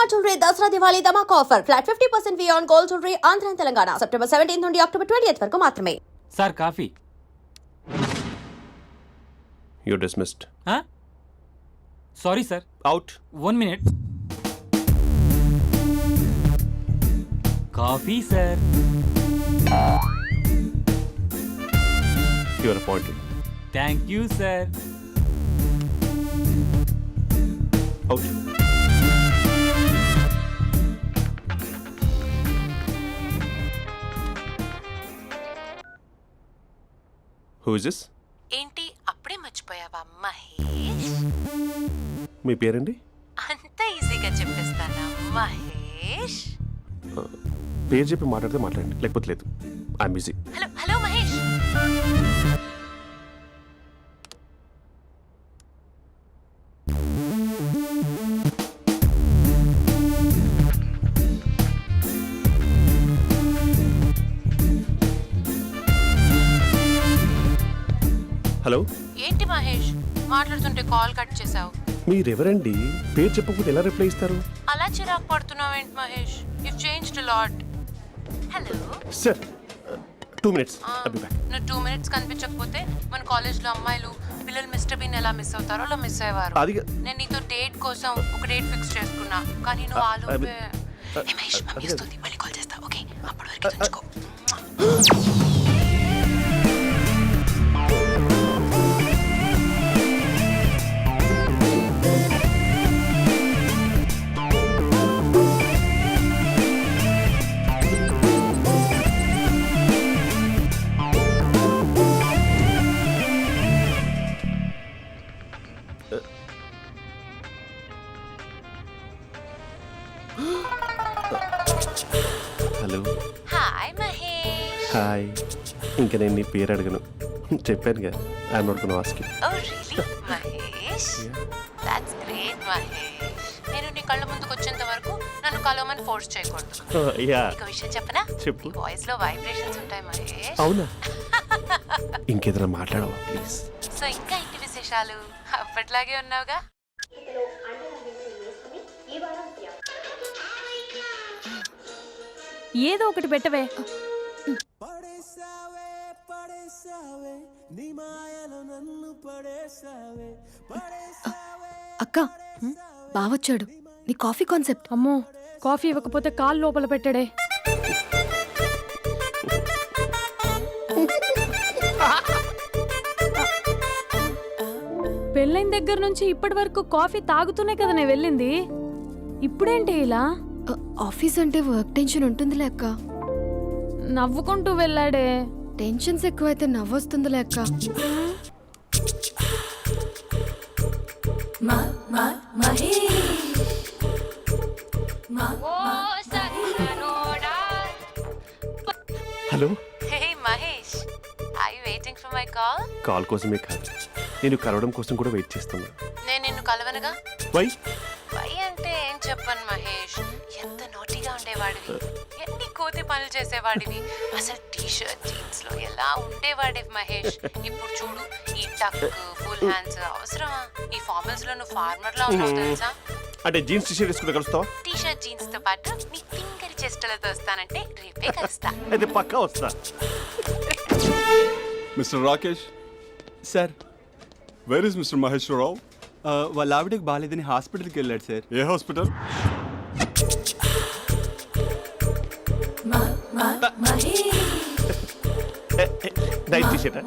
Shalimar Jewelry Dasra Diwali Dhamaka offer. Flat 50% fee on gold jewelry Andhra and Telangana. September 17th నుండి October 20th వరకు మాత్రమే. Sir coffee. You're dismissed. Sorry sir. Out. 1 minute. Coffee sir. You are appointed. Thank you sir. Out. Who is this? ఏంటి అప్పుడే మర్చిపోయావా మహేష్? మీ పేరండి? అంత ఈజీగా చెప్పేస్తానా మహేష్? పేరు చెప్పి మాట్లాడితే మాట్లాడండి, లేకపోతే లేదు. I'm busy. Hello hello Mahesh. Hello. ఏంటి మహేష్ మాట్లాడుతుంటే కాల్ కట్ చేసావు? మీరెవరండి? పేరు చెప్పకపోతే ఎలా రిప్లై ఇస్తారు? అలా చిరాకు పడుతున్నావు ఏంటి Mahesh? You changed a lot. Hello sir 2 minutes. I'll be back. నువ్వు 2 minutes కనిపించకపోతే మన కాలేజ్లో అమ్మాయిలు పిల్లలు మిస్టర్ బీన్ ఎలా మిస్ అవుతారో అలా మిస్ అయ్యేవారు. నేను నీతో డేట్ కోసం ఒక డేట్ ఫిక్స్ చేసుకున్నా, కానీ నువ్వు ఆలోపే. మహేష్ మమ్మీ వస్తుంది, మళ్ళీ కాల్ చేస్తా. ఓకే, అప్పటి వరకు ఉంచుకో. హలో. హాయ్ మహేష్. హాయ్. ఇంకా నేను నీ పేరు అడగను, చెప్పానుగా. I'm not gonna ask you. Oh really Mahesh? That's great Mahesh. నేను నీ కళ్ళ ముందుకు వచ్చేంత వరకు నన్ను కలవమని ఫోర్స్ చేయకూడదు. యా. ఒక విషయం చెప్పనా? చెప్పు. నీ వాయిస్ లో వైబ్రేషన్స్ ఉంటాయి మహేష్. అవునా? ఇంకేదైనా మాట్లాడవా ప్లీజ్? సో ఇంకా ఇంటి విశేషాలు అప్పట్లాగే ఉన్నావుగా? ఏదో ఒకటి పెట్టవే. అక్క బావొచ్చాడు. నీ కాఫీ కాన్సెప్ట్. అమ్మో, కాఫీ ఇవ్వకపోతే కాలు లోపల పెట్టాడే. పెళ్ళైన దగ్గర నుంచి ఇప్పటి వరకు కాఫీ తాగుతూనే కదా నేను వెళ్ళింది. ఇప్పుడేంటి ఇలా? ఆఫీస్ అంటే వర్క్ టెన్షన్ ఉంటుందిలే అక్క. నవ్వుకుంటూ వెళ్ళాడే. టెన్షన్స్ ఎక్కువైతే నవ్వొస్తుందిలే అక్క. Hello. Hey Mahesh, are you waiting for my call? Call కోసమే కాదు, నేను కలవడం కోసం కూడా వెయిట్ చేస్తున్నా. నేను నిన్ను కలవనుగా. వై? వై అంటే ఏం చెప్పను మహేష్. ఎంత నోటీగా ఉండేవాడివి, ఎన్ని కోతి పనులు చేసేవాడివి. అసలు టీ షర్ట్ జీన్స్ లో ఎలా ఉండేవాడివి మహేష్. ఇప్పుడు చూడు, ఈ టక్ ఫుల్ హ్యాండ్స్ అవసరమా? ఈ ఫార్మల్స్ లో నువ్వు ఫార్మర్ లా ఉన్నావు తెలుసా? అంటే జీన్స్ టీ షర్ట్ వేసుకుంటే కలుస్తావా? టీ షర్ట్ జీన్స్ తో పాటు నీ ఫింగర్ చెస్టలతో వస్తానంటే రేపే కలుస్తా. అయితే పక్కా వస్తా. Mister Rakesh sir, where is mister Maheshwararao? వాళ్ళ ఆవిడకి బాగాలేదని హాస్పిటల్కి వెళ్ళాడు సార్. ఏ hospital? Night T shirt.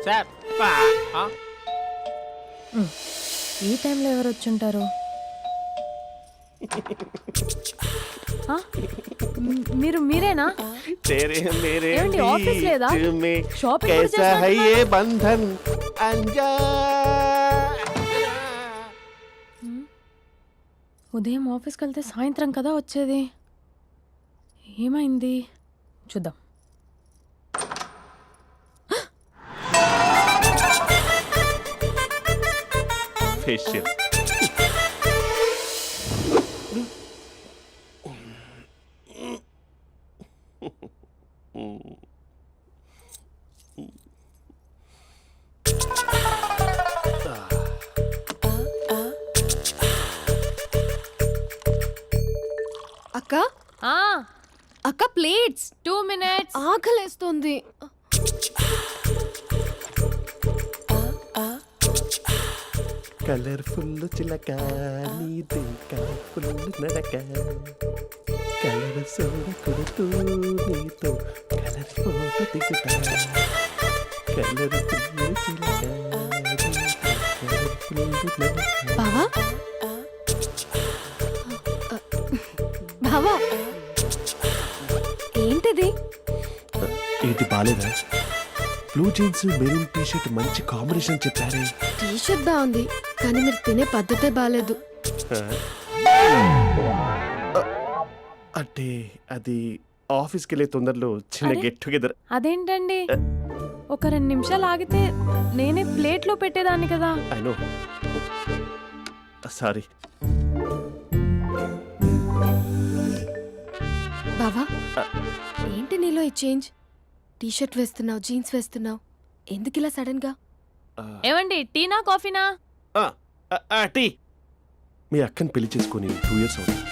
Sir ఈ టైంలో ఎవరు వచ్చుంటారు? ఆ? మీరేనా? तेरे मेरे ఏమండి, ఆఫీస్ లేదా? बीच में షాపింగ్ కూడా कैसा है చేసినట్టున్నారు? ये बंधन अंजा ఉదయం ఆఫీస్కి వెళ్తే సాయంత్రం కదా వచ్చేది. ఏమైంది చూద్దాం. फेशियल అక్క ఆ, అక్క ప్లేట్స్ 2 minutes. ఆకలేస్తుంది. కలర్ఫుల్ చిలక నీదే కలర్ఫుల్ నడక కలర్ సోడ కొడుతూ నీతో కలర్ ఫోటో దిగుతా కలర్ఫుల్ చిలక కలర్ఫుల్ నడక. బావా బావా ఏంటిది? ఏంటి బాలేదా? Blue jeans maroon T shirt మంచి కాంబినేషన్ చెప్పారే. టీ షర్ట్ బాగుంది కానీ మీరు తినే పద్ధతే బాగాలేదు. అంటే అది ఆఫీస్కి వెళ్ళే తొందరలో చిన్న అరే? Get together. అదేంటండి, ఒక 2 నిమిషాలు ఆగితే నేనే ప్లేట్లో పెట్టేదాన్ని కదా. I know, sorry. బావా ఏంటి నీలో ఈ చేంజ్? టీ షర్ట్ వేస్తున్నావు, జీన్స్ వేస్తున్నావు, ఎందుకు ఇలా సడన్ గా? ఏమండి, టీనా కాఫీనా? టీ. మీ అక్కని పెళ్లి చేసుకొని 2 years అవుతుంది.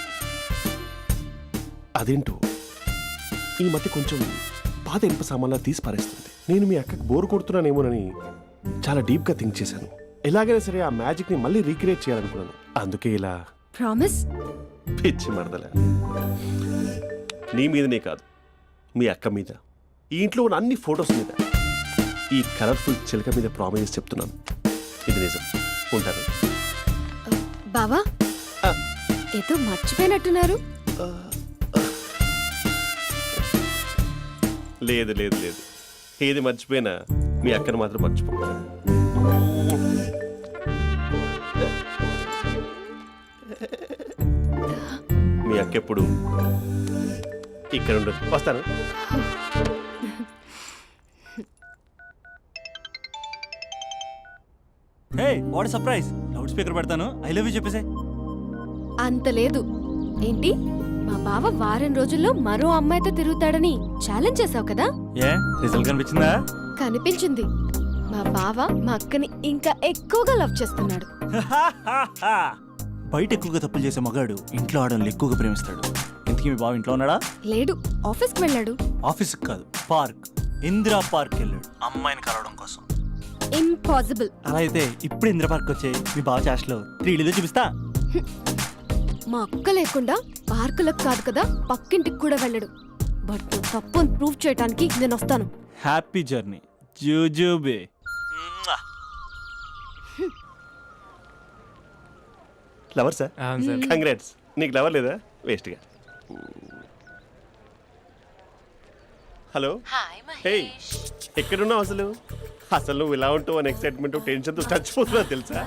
అదేంటో ఈ మధ్య కొంచెం పాత ఇనుప సామాన్లా తీసి పారేస్తుంది. నేను మీ అక్కకి బోరు కొడుతున్నానేమోనని చాలా డీప్గా థింక్ చేశాను. ఎలాగైనా సరే ఆ మ్యాజిక్ని మళ్ళీ రీక్రియేట్ చేయాలనుకున్నాను. అందుకే ఇలా ప్రామిస్? పిచ్చి మరదల. నీ మీదనే కాదు, మీ అక్క మీద, ఈ ఇంట్లో ఉన్న అన్ని ఫొటోస్ మీద, ఈ కలర్ఫుల్ చిలక మీద ప్రామిస్ చెప్తున్నాను. ఇది నిజం. ఉంటాను. బావా ఆ. ఏదో మర్చిపోయినట్టున్నారు. లేదు లేదు లేదు, ఏది మర్చిపోయినా మీ అక్కను మాత్రం మర్చిపో. మీ అక్క ఎప్పుడు ఇక్కడ ఉండదు. వస్తాను. Hey what surprise. Loud speaker పెడతాను, ఐ లవ్ యూ చెప్పేసే. అంత లేదు. ఏంటి, మా బావ వారం రోజుల్లో మరో అమ్మాయితో తిరుగుతాడని ఛాలెంజ్ చేసావు కదా? ఏ రిజల్ట్ కనిపించిందా? కనిపించింది. మా బావ మా అక్కని ఇంకా ఎక్కువగా లవ్ చేస్తున్నాడు. బయట ఎక్కువగా తప్పులు చేసే మగాడు ఇంట్లో ఆడవాళ్ళు ఎక్కువగా ప్రేమిస్తాడు. ఇంతకీ మీ బావ ఇంట్లో ఉన్నాడా? లేడు, ఆఫీస్కి వెళ్ళాడు. ఆఫీస్కి కాదు, పార్క్, ఇందిరా పార్క్ వెళ్ళాడు అమ్మాయిని కలవడం కోసం. ఇంపాసిబుల్. అలా అయితే ఇప్పుడు ఇందిరా పార్క్ వచ్చే మీ బావ చాష్లో 3Dలో చూపిస్తా. మా అక్క లేకుండా పార్కులకు కాదు కదా పక్కింటికి కూడా వెళ్ళడు. బట్ నువ్వు తప్పు అని ప్రూవ్ చేయడానికి నేను వస్తాను. Happy journey jujube. Lover sir, congrats. నీకు లవర్ లేదా? వేస్ట్గా. హలో. Hi hey, Mahesh. ఎక్కడున్నావు అసలు? అసలు నువ్వు ఇలా ఉంటావు అని ఎక్సైట్మెంట్ టెన్షన్తో చచ్చిపోతున్నావు తెలుసా?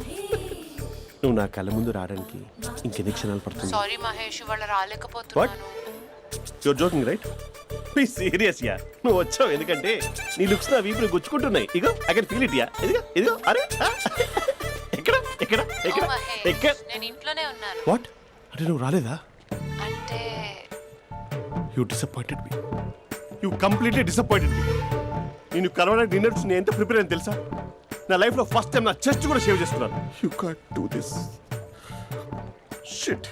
నువ్వు నా కళ్ళ ముందు రావడానికి ఇంకెన్ని క్షణాలు పడుతుంది? సారీ మహేష్, ఇవాళ రాలేకపోతున్నాను. Your joking right? Be serious ya. నువ్వు వచ్చావు ఎందుకంటే నీ లుక్స్ నా వీపుని గుచ్చుకుంటున్నాయి. ఇగో I can feel it ya. ఇదిగో ఇదిగో. అరే ఎక్కడ ఎక్కడ ఎక్కడ ఓ మహేష్, ఎక్కడ? నేను ఇంట్లోనే ఉన్నాను. వాట్ అంటే నువ్వు రాలేదా? అంటే you disappointed me. You completely disappointed me. నేను కలవడానికి డిన్నర్స్ నేను ఎంత ప్రిపేర్ అని తెలుసా? నా లైఫ్లో ఫస్ట్ టైం నా చెస్ట్ కూడా షేవ్ చేస్తున్నాను. You can't do this shit.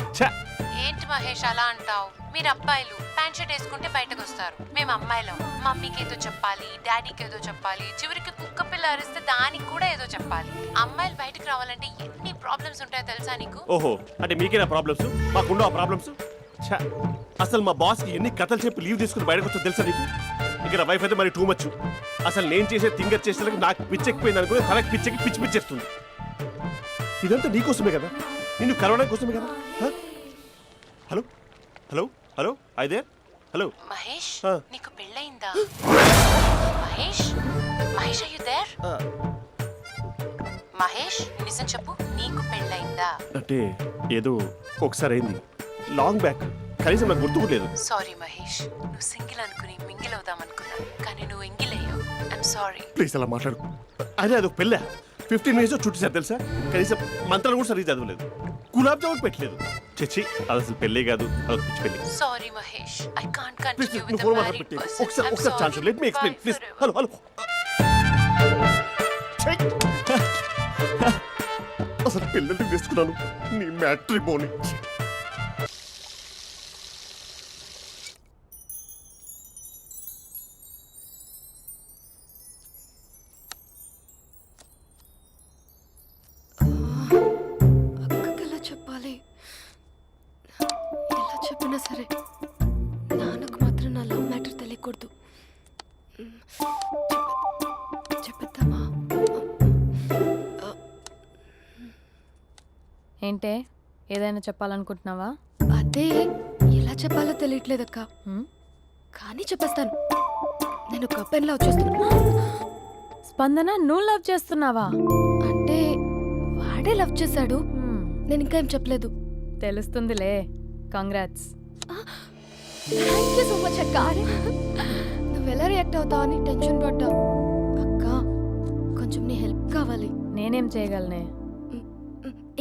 ఏంటి మహేష్ అలా అంటావు? మీరు అబ్బాయిలు ప్యాంట్ షర్ట్ వేసుకుంటే బయటకు వస్తారు. మేము అమ్మాయిలం మమ్మీకి ఏదో చెప్పాలి, డాడీకి ఏదో చెప్పాలి, చివరికి కుక్క పిల్ల అరిస్తే దానికి కూడా ఏదో చెప్పాలి. అమ్మాయిలు బయటకు రావాలంటే ఎన్ని ప్రాబ్లమ్స్ ఉంటాయో తెలుసా నీకు? ఓహో, అంటే మీకేనా ప్రాబ్లమ్స్? మాకుండా ఆ ప్రాబ్లమ్స్? అసలు మా బాస్కి ఎన్ని కథలు చెప్పి లీవ్ తీసుకుని బయటకు వచ్చో తెలుసా నీకు? ఇక్కడ వైఫ్ అయితే మరి టూ మచ్. అసలు నేను చేసే థింగర్ చేసేందుకు నాకు పిచ్చెక్కిపోయింది అనుకుని తనకు పిచ్చెక్కి పిచ్చి పిచ్చేస్తుంది. ఇదంతా నీకోసమే కదా, నిన్ను కరోనా కోసమే కదా. హలో హలో హలో అయితే హలో మహేష్ ఆ. నీకు పెళ్ళయిందా? Mahesh Mahesh are you there? మహేష్ నిజం చెప్పు, నీకు పెళ్ళయిందా? అంటే ఏదో ఒకసారి అయింది, లాంగ్ బ్యాక్, కనీసం నాకు గుర్తు కూడా లేదు. సారీ మహేష్, నువ్వు సింగిల్ అనుకుని మింగిల్ అవుదాం అనుకున్నా, కానీ నువ్వు ఎంగిల్ అయ్యావు. I'm sorry. ప్లీజ్ అలా మాట్లాడు. అదే అదొక పెళ్ళా, 15 మినిట్స్ చుట్టూ సార్ తెలుసా, కనీసం మంత్రాలు కూడా సరిగ్గా చదవలేదు, గులాబ్ జామున్ పెట్టలేదు. చచ్చి అది అసలు పెళ్ళే కాదు, అదొక పిచ్చి పెళ్ళి. Sorry Mahesh, I can't please continue నువ్వు విత్ ఫోన్ ద మాత్రం మ్యారీడ్ పెట్టి పర్సన్. ఒకసారి chance let me explain please. Hello hello అసలు పిల్లల్ని తీసుకున్నాను నీ మ్యాట్రిమోని. అక్కకి ఎలా చెప్పాలి? ఎలా చెప్పినా సరే నాన్నకు మాత్రం నా లవ్ మ్యాటర్ తెలియకూడదు. చెప్పేద్దామా? ఏంటే ఏదైనా చెప్పాలనుకుంటున్నావా? అదే ఎలా చెప్పాలో తెలియట్లేదక్క, హ్మ్? కానీ చెప్పేస్తాను. నేను ఒక అబ్బాయిలా వచ్చేస్తున్నా. స్పందన నువ్వు లవ్ చేస్తున్నావా? అంటే వాడే లవ్ చేశాడు, హ్మ్, నేను ఇంకా ఏం చెప్పలేదు. తెలుస్తుందిలే. Congrats. Thank you so much అక్క. నువ్వు ఎలా రియాక్ట్ అవుతావు అని టెన్షన్ పడ్డా. అక్క కొంచెం నీ హెల్ప్ కావాలి. నేనేం చేయగలనే?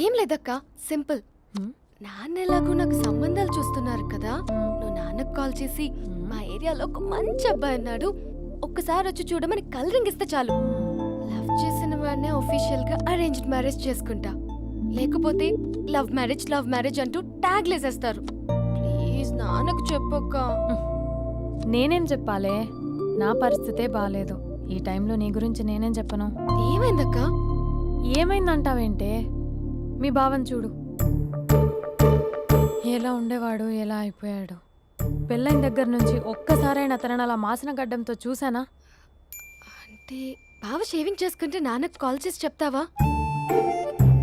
ఏం లేదక్క, సింపుల్. హ్మ్? నాన్న ఎలాగో నాకు సంబంధాలు చూస్తున్నారు కదా, నువ్వు నాన్నకు కాల్ చేసి మా ఏరియాలో ఒక మంచి అబ్బాయి అన్నాడు, ఒక్కసారి వచ్చి చూడమని కలరింగ్ ఇస్తే చాలు. లవ్ చేసిన వాడినే ఒఫీషియల్ గా అరేంజ్డ్ మ్యారేజ్ చేసుకుంటా, లేకపోతే లవ్ మ్యారేజ్ అంటూ ట్యాగ్ లేసేస్తారు. ప్లీజ్ నాన్నకు చెప్పక్క. నేనేం చెప్పాలే? నా పరిస్థితే బాలేదు. ఈ టైంలో నీ గురించి నేనేం చెప్పను? ఏమైందక్క? ఏమైందంటావేంటే? మీ భావం చూడు, ఎలా ఉండేవాడు, ఎలా అయిపోయాడు. పెళ్ళైన దగ్గర నుంచి ఒక్కసారైనా తనని అలా మాసిన గడ్డంతో చూసానా? అంటే బావ షేవింగ్ చేసుకుంటే నాన్నకు కాల్ చేసి చెప్తావా?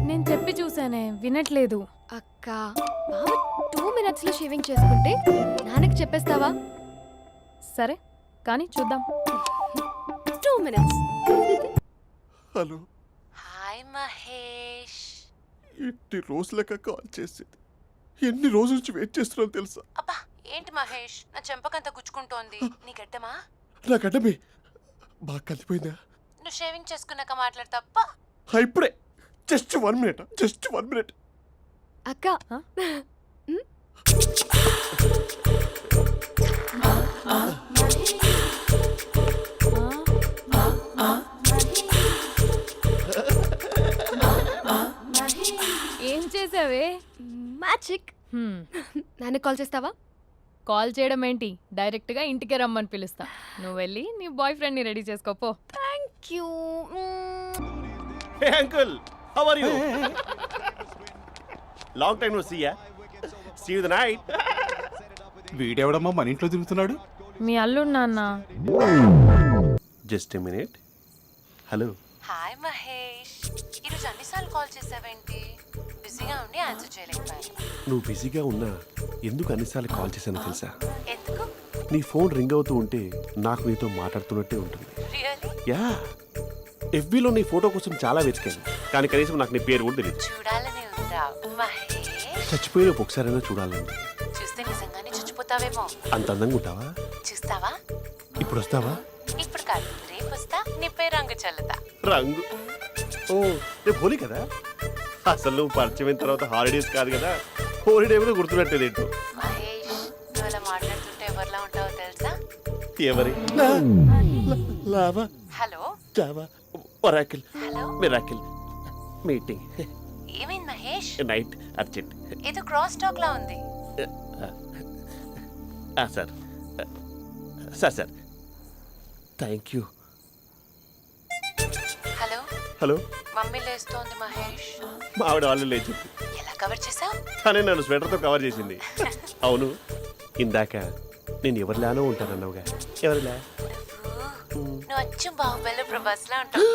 నేను చెప్పి చూసానే, వినట్లేదు. అక్క బావ 2 minutes లో షేవింగ్ చేసుకుంటే నాన్నకి చెప్పేస్తావా? సరే కానీ చూద్దాం. 2 minutes. Hello, hi Mahesh. ఎన్ని రోజులక కాల్ చేసేది, ఎన్ని రోజుల నుంచి వెయిట్ చేస్తున్నాను తెలుసా. అబ్బా ఏంటి మహేష్, నా చెంపకంత గుచ్చుకుంటోంది. నీ గడ్డమా? నా గడ్డమే బాగా కలిపోయిందా? నువ్వు షేవింగ్ చేసుకున్నాక మాట్లాడతాప్పా. ఇప్పుడే జస్ట్ 1 minute. అక్క హ? ఏం చేసావే? మ్యాజిక్. నాన్న కాల్ చేస్తావా? కాల్ చేయడం ఏంటి, డైరెక్ట్గా ఇంటికే రమ్మని పిలుస్తా. నువ్వు వెళ్ళి నీ బాయ్ ఫ్రెండ్ని రెడీ చేసుకోపో. Thank you. Hey uncle, how are you? Long time no see ya. See you the night. వీడెవడమ్మా మన ఇంట్లో తిరుగుతున్నాడు? మీ అల్లుడు నాన్న. Just a minute. Hello. Hi Mahesh, ఈరోజు అన్నిసార్లు కాల్ చేసావేంటి? బిజీగా ఉండి ఆన్సర్ చేయలేకపోయాను. నువ్వు బిజీగా ఉన్నా ఎందుకు అన్నిసార్లు కాల్ చేశానో తెలుసా? ఎందుకు? నీ ఫోన్ రింగ్ అవుతూ ఉంటే నాకు నీతో మాట్లాడుతున్నట్టే ఉంటుంది. రియల్లీ? యా, ఎఫ్బీలో నీ ఫోటో కోసం చాలా వెతికాను, కానీ కనీసం నాకు నీ పేరు కూడా తెలియదు. చూడాలని ఉందా మహేష్? చచ్చిపోయిన ఒకసారైనా చూడాలండి. చూస్తే నిజంగానే చచ్చిపోతావేమో. అంత అందంగా ఉంటావా? చూస్తావా? ఇప్పుడు వస్తావా? ఇప్పుడు కాదు, రేపు వస్తా, నీపై రంగు చల్లుతా. రంగు? ఓ రేపు హోలీ కదా. అసలు నువ్వు పరిచయం అయిన తర్వాత హాలిడేస్ కాదు కదా, హోలిడే కూడా గుర్తున్నట్టేది ఏంటో. మహేష్, నువ్వు అలా మాట్లాడుతుంటే ఎవరిలా ఉంటావో తెలుసా? ఎవరి? Lava, hello java, oracle, hello, miracle, meeting, ఏమైంది మహేష్? Night, urgent. ఏదో క్రాస్ టాక్ లా ఉంది. Sir sir sir thank you. Hello, hello, mummy లేస్తోంది మహేష్. మా ఆవిడ వాళ్ళు లేచి ఎలా కవర్ చేసావు? తనే నన్ను స్వెటర్తో కవర్ చేసింది. అవును, ఇందాక నేను ఎవరిలానో ఉంటానన్నావుగా, ఎవరిలా? నువ్వు అచ్చు బాహుబలి ప్రభాస్ లా ఉంటావు.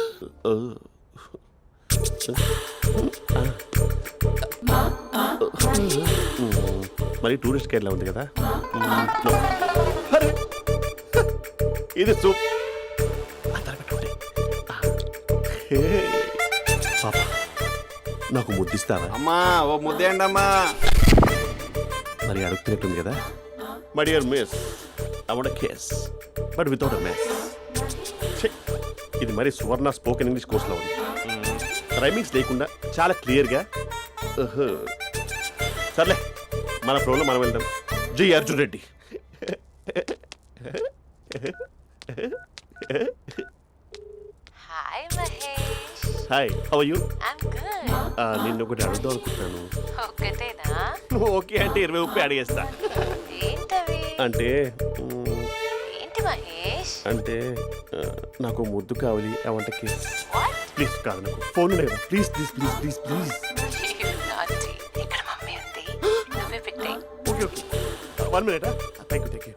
మరి టూరిస్ట్ గైడ్లా ఉంది కదా. అరే! ఇది సూప్ పాపా, నాకు ముద్దిస్తావా? అమ్మా ఓ ముద్దేయండి అమ్మా. మరి అడుగుతున్నట్టుంది కదా. My dear miss, I want case but without a mess. ఇది మరి సువర్ణ స్పోకెన్ ఇంగ్లీష్ కోర్సులో ఉంది. రైమింగ్స్ లేకుండా చాలా క్లియర్గా. సర్లే, మన ఫ్లోలో మనం వెళ్దాం. జై Arjun Reddy. Hi Mahesh. Hi, how are you? I'm good. నిన్ను ఒకటి అడుగుదాం అనుకుంటున్నాను. ఒక్కటేనా? నువ్వు ఓకే అంటే 20 రూపాయలు అడిగేస్తా. ఏంటవి? అంటే ఏంటి మహేష్? అంటే నాకు ముద్దు కావాలి. I want kiss. What? Please కాదు, నాకు ఫోన్ లేదు. Please please please please please. You naughty. ఇక్కడ మమ్మీ ఉంది, నువ్వే పెట్టేయ్. Okay okay, 1 minute. Thank you thank you.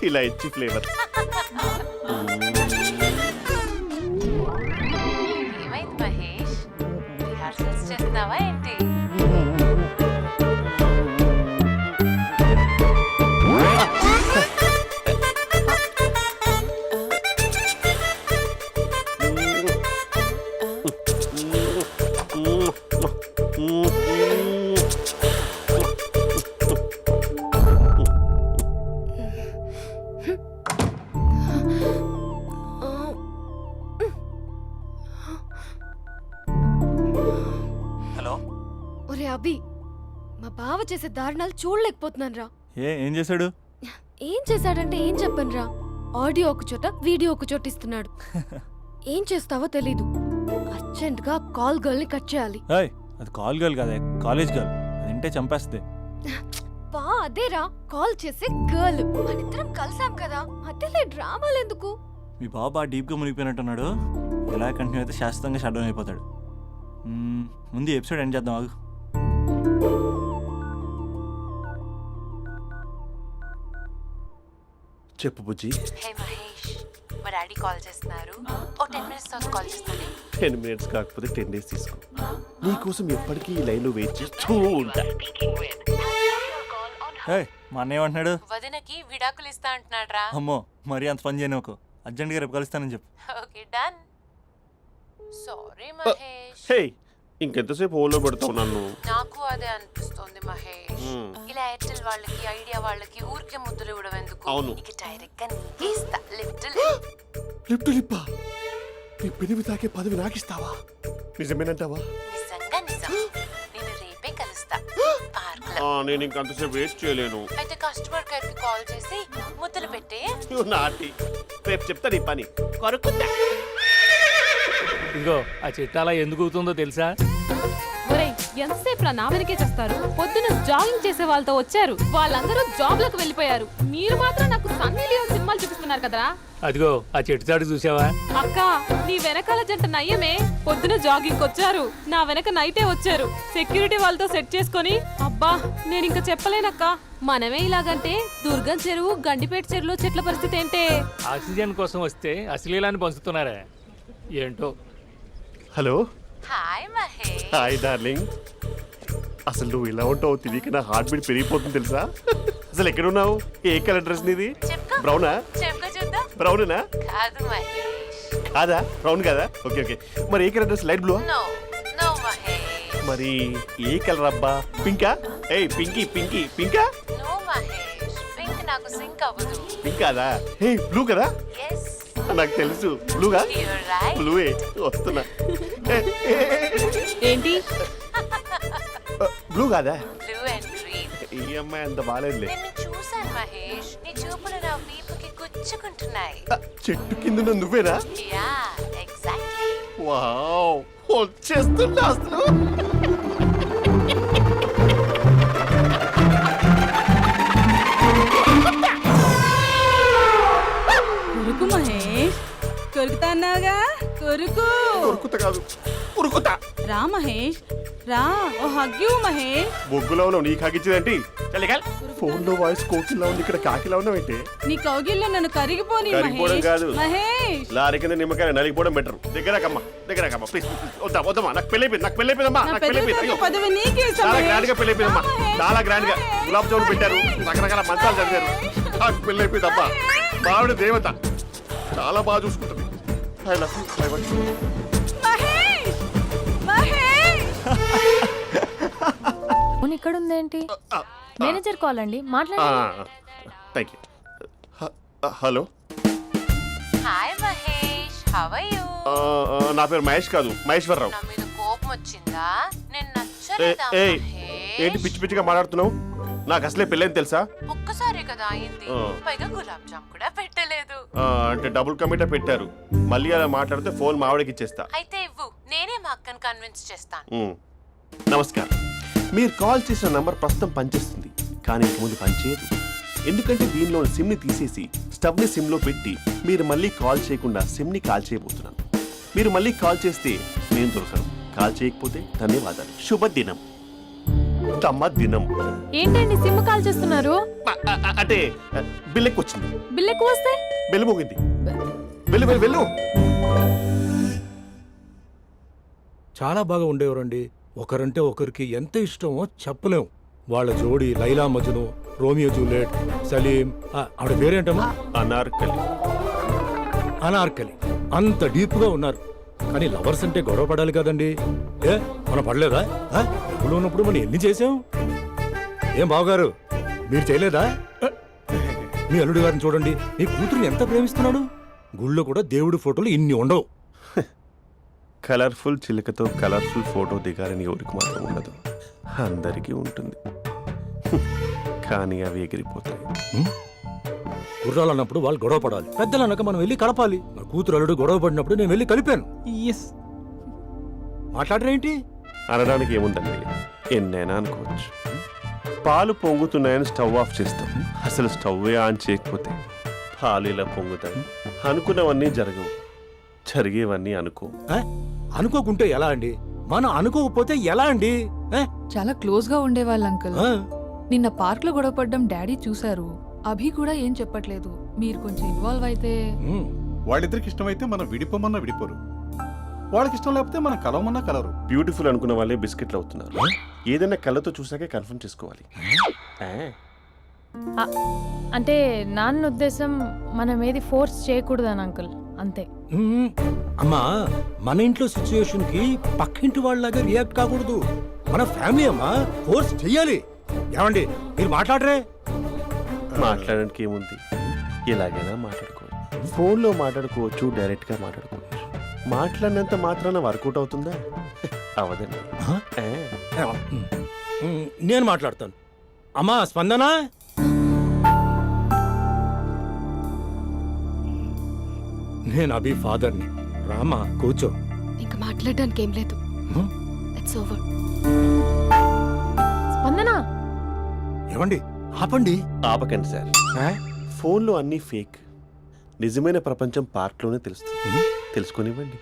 ఇలా ఇచ్చి ఫ్లేవర్. ఏమైంది మహేష్? రిహార్సల్స్ చేస్తున్నావా ఏంటి? హలో. ఒరే అభి, మా బావ చేసే దారుణాలు చూడలేకపోతున్నాను రా. ఏం చేశాడు? ఏం చేశాడంటే ఏం చెప్పను రా. ఆడియో ఒక చోట, వీడియో ఒక చోట ఇస్తున్నాడు. ఏం చేస్తావో తెలీదు. అర్జెంట్ గా కాల్ గర్ల్ ని కట్ చేయాలి. ఏయ్, అది కాల్ గర్ల్ కాదే, కాలేజ్ గర్ల్. అది వింటే చంపేస్తుంది. బా అదేరా, కాల్ చేసే గర్ల్. మనిద్దరం కలిసాం కదా, మధ్యలో డ్రామాలు ఎందుకు? మీ బాబా డీప్గా మునిగిపోయినట్టున్నాడు. ఎలా కంటిన్యూ అయితే శాశ్వతంగా షట్ డౌన్ అయిపోతాడు. ముందు ఎపిసోడ్ ఎండ్ చేద్దాం, ఆగు. చెప్పు బుజ్జి. హే మహేష్, మా డాడీ కాల్ చేస్తున్నారు. ఓ 10 minutes తర్వాత కాల్ చేస్తాను. 10 minutes కాకపోతే 10 days తీసుకో. నీకోసం ఎప్పటికీ ఈ లైన్లో వెయిట్ చేస్తూ ఉంటా. ఏయ్, మా అన్నయ్య ఏమంటున్నాడు? వదినకి విడాకులు ఇస్తా అంటున్నాడు రా. అమ్మో, మరీ అంత పని చేయను. ఒక అర్జెంట్గా రేపు కలుస్తానని చెప్పు. Okay done. సారీ మహేష్. హే, ఇంకెంతసేపు హోల్లో పెడతావు నన్ను? నాకు అదే అనిపిస్తోంది మహేష్. ఇలా ఎయిర్టెల్ వాళ్ళకి, ఐడియా వాళ్ళకి ఊరికే ముద్దులు ఇవ్వడం ఎందుకు? అవును. ఇక డైరెక్ట్ గా నీకే ఇస్తా. లిప్టు లిప్పా, నీ పెనివి తాకే పదవి నాకిస్తావా? నిజమేనంటావా? నిజంగా నిజం. నేను రేపే కలుస్తా పార్క్ లో. నేను ఇంకంతసేపు వెయిట్ చేయలేను. అయితే కస్టమర్ కేర్ కి కాల్ చేసి ముద్దులు పెట్టే. నువ్వు నాటి, రేపు చెప్తా నీ పని. కొరుకుంటా. ఇదిగో ఆ చెట్టు అలా ఎందుకు అవుతుందో తెలుసా? ఒరేయ్, ఎంతసేపు నా వెనకే చేస్తారు? పొద్దున జాగింగ్ చేసే వాళ్ళతో వచ్చారు, వాళ్ళందరూ జాబ్లకు వెళ్ళిపోయారు. మీరు మాత్రం నాకు సన్నీ లియోన్ సినిమాలు చూపిస్తున్నారు కదరా. అదిగో ఆ చెట్టు చాటు చూసావా? అక్క, నీ వెనకాల జంట నయ్యమే. పొద్దున జాగింగ్ వచ్చారు, నా వెనక నైటే వచ్చారు. సెక్యూరిటీ వాళ్ళతో సెట్ చేసుకొని, అబ్బా నేను ఇంకా చెప్పలేనక్క. మనమే ఇలాగంటే దుర్గం చెరువు, గండిపేట చెరువులో చెట్ల పరిస్థితి ఏంటే? ఆక్సిజన్ కోసం వస్తే అశ్లీలాన్ని పంచుతున్నారా ఏంటో. Hello. Hi Mahesh. Hi darling. అసలు నువ్వు ఇలా ఉంటావు తెలియక నా హార్ట్ బీట్ పెరిగిపోతుంది తెలుసా? అసలు ఎక్కడున్నావు? ఏ కలర్ డ్రెస్ నీది? చెప్పుకో. బ్రౌనా? చెప్పుకో చూద్దాం. బ్రౌనేనా? కాదు మహేష్. కాదా? బ్రౌన్ కదా? Okay okay. మరి ఏ colour dress? Light blue? No no Mahesh. మరి ఏ కలర్ అబ్బా? పింకా? ఏయ్ పింకీ పింకీ పింకా? నో మహేష్, పింక్ నాకు సింక్ అవ్వదు. పింక్ కాదా? ఏ బ్లూ కదా? ఎస్, నాకు తెలుసు. బ్లూగా? You're right. బ్లూవే వస్తున్నా. ఏంటి? బ్లూ కాదా? Blue and green. ఈ అమ్మాయి అంత బాగాలేదులే. నిన్ను చూశాను మహేష్, నీ చూపులు నా వీపుకి గుచ్చుకుంటున్నాయి. చెట్టు కింద నువ్వేనా? Yeah exactly. వావ్, వచ్చేస్తున్నా అసలు. కొరుకు మహేష్, కొరుకుతా అన్నావుగా. కొరుకు ఉరుకుత కాదు ఉరుకుతా. రా మహేష్ రా ఓ హగ్గు మహేష్ బొగ్గులో ఉన్నావు నీకు హగిచ్చిందేంటి? ఫోన్ లో వాయిస్ కోకిలా ఉంది, ఇక్కడ కాకిలా ఉన్నావేంటి? నీ కౌగిల్లో నన్ను కరిగిపోని కరిగిపోవడం కాదు, మహేష్ లారీ కింద నిమ్మకాయ నలిగిపోవడం బెటర్. దగ్గరకమ్మా ప్లీజ్. వద్దమ్మా, నాకు పెళ్ళైపోయిందమ్మా, నాకు పెళ్ళైపోయింది. అయ్యో, పదవి నీకే చాలా గ్రాండ్ గా పెళ్ళైపోయిందమ్మా, చాలా గ్రాండ్ గా. గులాబ్ జామున్ పెట్టారు, రకరకాల మంచాలు చదివారు. నాకు పెళ్ళైపోయిందమ్మా. మావిడ దేవత, చాలా బాగా చూసుకుంటుంది. I love you. I want you. Mahesh Mahesh phone ఇక్కడ ఉందేంటి? మేనేజర్ కాల్ అండి, మాట్లాడండి. Thank you. Hello, hi Mahesh, how are you? నా పేరు మహేష్ కాదు, మహేశ్వరరావు. నా మీద కోపం వచ్చిందా? నేను నచ్చలేదా ఏంటి మహేష్? పిచ్చి పిచ్చిగా మాట్లాడుతున్నావు? నాకు అసలే పెళ్ళని తెలుసా? ఒక్కసారి కదా అయింది, పైగా గులాబ్ జామ్ కూడా పెట్టలేదు. అంటే డబుల్ కమిటా పెట్టారు. మళ్ళీ అలా మాట్లాడితే ఫోన్ మావిడకి ఇచ్చేస్తా. అయితే ఇవ్వు, నేనే మా అక్కని కన్విన్స్ చేస్తాను. నమస్కారం, మీరు కాల్ చేసిన నంబర్ ప్రస్తుతం పనిచేస్తుంది, కానీ ఇంక ముందు పనిచేయదు. ఎందుకంటే దీనిలో సిమ్ని తీసేసి స్టవ్ని సిమ్లో పెట్టి మీరు మళ్ళీ కాల్ చేయకుండా సిమ్ని కాల్ చేయబోతున్నాను. మీరు మళ్ళీ కాల్ చేస్తే నేను దొరకను, కాల్ చేయకపోతే ధన్యవాదాలు. శుభదినం. తమ దినం. ఏంటండి సిమ్ కాల్ చేస్తున్నారు? అంటే బిల్ ఎక్కువ వచ్చింది. బిల్ ఎక్కువ వస్తే బెల్లు మోగింది. వెళ్ళు. చాలా బాగా ఉండేవారండి. ఒకరంటే ఒకరికి ఎంత ఇష్టమో చెప్పలేం. వాళ్ళ జోడి లైలా మజ్ను, రోమియో జూలియట్, సలీం, ఆవిడ పేరేంటమ్మా? అనార్కలి. అంత డీప్ గా ఉన్నారు. కానీ లవర్స్ అంటే గొడవ పడాలి కదండి. మనం పడలేదా? డబ్బులు ఉన్నప్పుడు మనం ఎన్ని చేసాం? ఏం బావగారు, మీరు చేయలేదా? మీ అల్లుడి గారిని చూడండి, మీ కూతురుని ఎంత ప్రేమిస్తున్నాడు. గుళ్ళో కూడా దేవుడి ఫోటోలు ఇన్ని ఉండవు. కలర్ఫుల్ చిలుకతో కలర్ఫుల్ ఫోటో దిగాలని ఎవరికి మాత్రం ఉండదు, అందరికీ ఉంటుంది. కానీ అవి ఎగిరిపోతాయి. గుర్రాలు అన్నప్పుడు వాళ్ళు గొడవ పడాలి, పెద్దలు అన్నాక మనం వెళ్ళి కలపాలి. నా కూతురు అల్లుడు గొడవ పడినప్పుడు నేను వెళ్ళి కలిపాను. మాట్లాడరేంటి? అనడానికి ఏముందండి, ఎన్నైనా అనుకోవచ్చు. పాలు పొంగుతున్నాయని స్టవ్ ఆఫ్ చేస్తాం, అసలు స్టవ్వే ఆన్ చేయకపోతే పాలు ఇలా పొంగుతాయి. అనుకున్నవన్నీ జరగవు, జరిగేవన్నీ అనుకో. అనుకోకుంటే ఎలా అండి? మనం అనుకోకపోతే ఎలా అండి? చాలా క్లోజ్ గా ఉండేవాళ్ళు అంకుల్. నిన్న పార్క్ లో గొడవపడ్డం డాడీ చూశారు. అభి కూడా ఏం చెప్పట్లేదు. మీరు కొంచెం ఇన్వాల్వ్ అయితే. వాళ్ళిద్దరికి ఇష్టమైతే మనం విడిపోమన్నా విడిపోరు, వాళ్ళకి ఇష్టం లేకపోతే మనం కలవమన్నా కలవరు. బ్యూటిఫుల్ అనుకున్న వాళ్ళే బిస్కెట్లు అవుతున్నారు. ఏదైనా కళ్ళతో చూసాకే కన్ఫర్మ్ చేసుకోవాలి. అంటే నాన్న ఉద్దేశం మనం ఏది ఫోర్స్ చేయకూడదని అంకుల్, అంతే. అమ్మా, మన ఇంట్లో సిచ్యుయేషన్ కి పక్కింటి వాళ్ళలాగా రియాక్ట్ కాకూడదు. మన ఫ్యామిలీ అమ్మా, ఫోర్స్ చెయ్యాలి. ఏమండి మీరు మాట్లాడరే? మాట్లాడడానికి ఏముంది, ఎలాగైనా మాట్లాడుకోవచ్చు. ఫోన్లో మాట్లాడుకోవచ్చు, డైరెక్ట్గా మాట్లాడుకోవచ్చు. మాట్లాడినంత మాత్రాన వర్కౌట్ అవుతుందా? అవదండి. నేను మాట్లాడతాను. అమ్మా స్పందన, నేను అభి ఫాదర్ని. రామా కూర్చో. ఇంకా మాట్లాడడానికి ఏం లేదు. It's over. స్పందన, ఏమండి ఆపండి. ఆపకండి సార్, ఫోన్లో అన్నీ ఫేక్. నిజమైన ప్రపంచం పార్ట్లోనే తెలుస్తుంది. తెలుసుకొనివ్వండి.